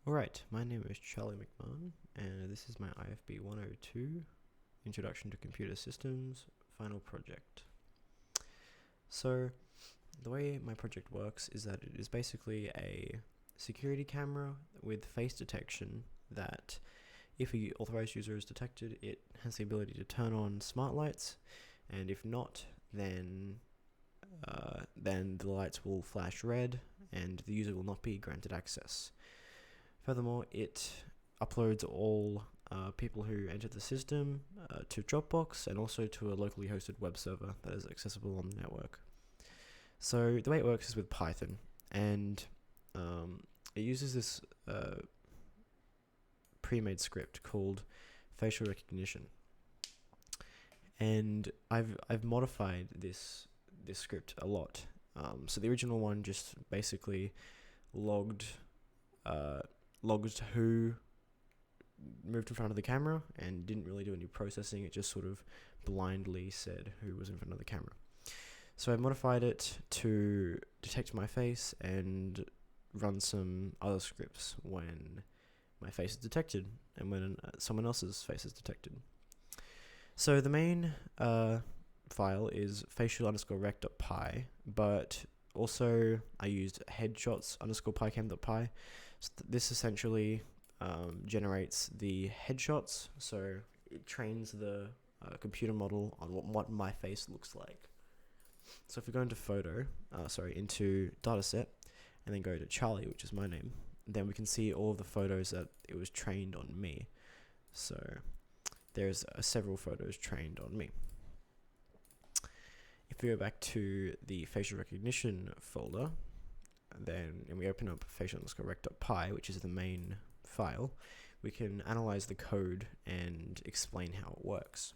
Alright, my name is Charlie McMahon, and this is my IFB102 Introduction to Computer Systems final project. So, the way my project works is that it is basically a security camera with face detection that, if an authorized user is detected, it has the ability to turn on smart lights, and if not, then the lights will flash red and the user will not be granted access. Furthermore, it uploads all people who enter the system to Dropbox and also to a locally hosted web server that is accessible on the network. So the way it works is with Python, and it uses this pre-made script called facial recognition. And I've modified this script a lot. So the original one just basically logged who moved in front of the camera and didn't really do any processing. It just sort of blindly said who was in front of the camera. So I modified it to detect my face and run some other scripts when my face is detected and when someone else's face is detected. So the main file is facial_rec.py, but also I used headshots_pycam.py. So this essentially generates the headshots, so it trains the computer model on what my face looks like. So if we go into into dataset, and then go to Charlie, which is my name, then we can see all of the photos that it was trained on me. So there's several photos trained on me. If we go back to the facial recognition folder, and we open up facial_rec.py, which is the main file, we can analyze the code and explain how it works.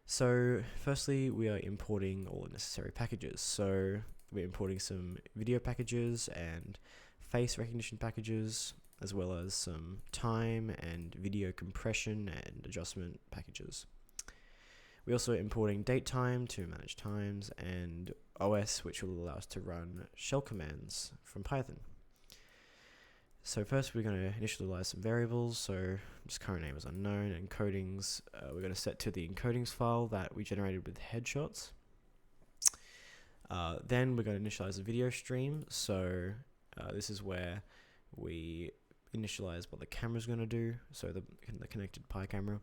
So firstly, we are importing all the necessary packages. So we're importing some video packages and face recognition packages, as well as some time and video compression and adjustment packages. We're also importing datetime to manage times, and OS, which will allow us to run shell commands from Python. So first we're going to initialize some variables, so just current name is unknown, and encodings we're going to set to the encodings file that we generated with headshots. Then we're going to initialize a video stream, so this is where we initialize what the camera's going to do, so the connected Pi camera.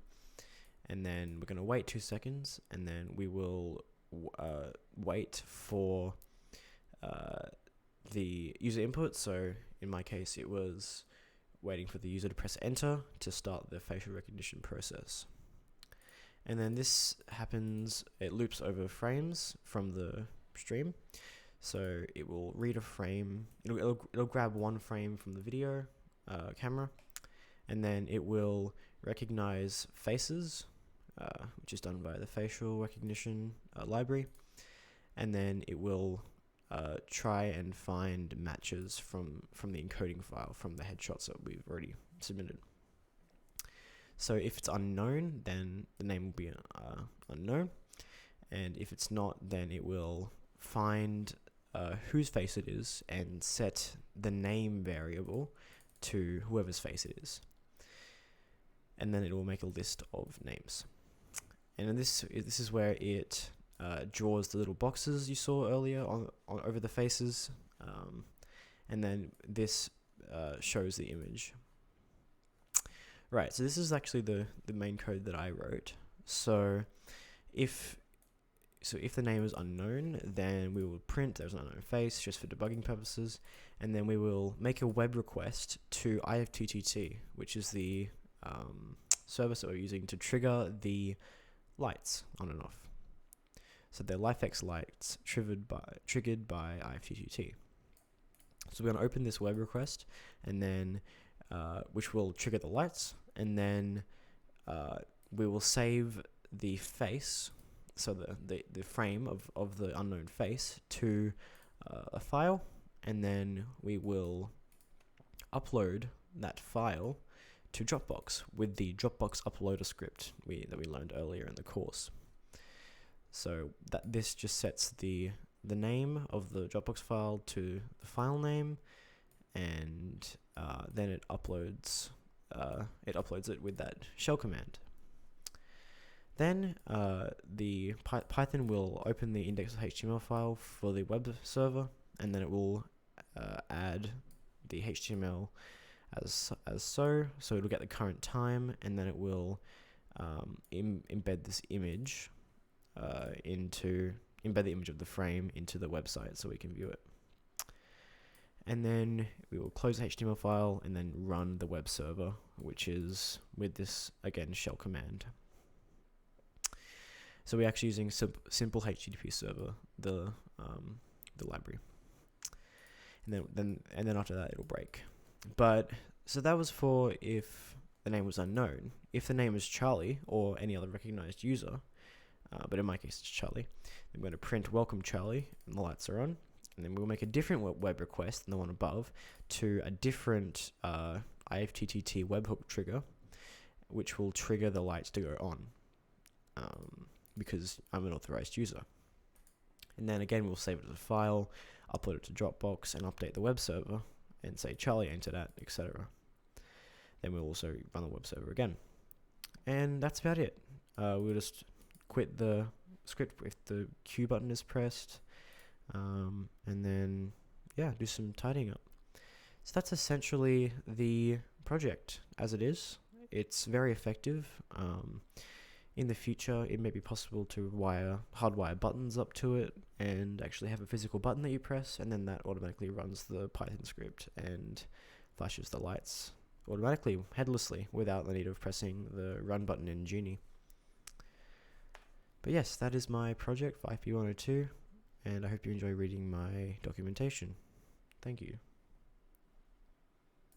And then we're going to wait 2 seconds, and then we will wait for the user input. So in my case, it was waiting for the user to press enter to start the facial recognition process. And then this happens, it loops over frames from the stream. So it will read a frame, it'll grab one frame from the video camera, and then it will recognize faces, which is done by the facial recognition library, and then it will try and find matches from the encoding file from the headshots that we've already submitted. So if it's unknown, then the name will be unknown, and if it's not, then it will find whose face it is and set the name variable to whoever's face it is, and then it will make a list of names. And this is where it draws the little boxes you saw earlier on over the faces, and then this shows the image. Right, so this is actually the main code that I wrote. So if the name is unknown, then we will print there's an unknown face just for debugging purposes, and then we will make a web request to IFTTT, which is the service that we're using to trigger the lights on and off. So they're LifeX lights triggered by IFTTT. So we're going to open this web request, and then which will trigger the lights, and then we will save the face, so the frame of the unknown face, to a file, and then we will upload that file to Dropbox with the Dropbox uploader script that we learned earlier in the course. So this just sets the name of the Dropbox file to the file name, and and then it uploads it with that shell command. Then the Python will open the index.html file for the web server, and then it will add the HTML as so it'll get the current time, and then it will embed this image embed the image of the frame into the website so we can view it. And then we will close the HTML file and then run the web server, which is with this, again, shell command. So we're actually using simple HTTP server, the library. And then after that, it'll break. But so that was for if the name was unknown. If the name is Charlie or any other recognized user, but in my case it's Charlie, I'm going to print welcome Charlie, and the lights are on. And then we'll make a different web request than the one above to a different IFTTT webhook trigger, which will trigger the lights to go on because I'm an authorized user. And then again, we'll save it as a file, upload it to Dropbox, and update the web server and say Charlie entered at, etc. Then we'll also run the web server again. And that's about it. We'll just quit the script if the Q button is pressed. And then, yeah, do some tidying up. So that's essentially the project as it is. It's very effective. In the future, it may be possible to hardwire buttons up to it and actually have a physical button that you press, and then that automatically runs the Python script and flashes the lights automatically, headlessly, without the need of pressing the run button in Genie. But yes, that is my project for IFB102. And I hope you enjoy reading my documentation. Thank you.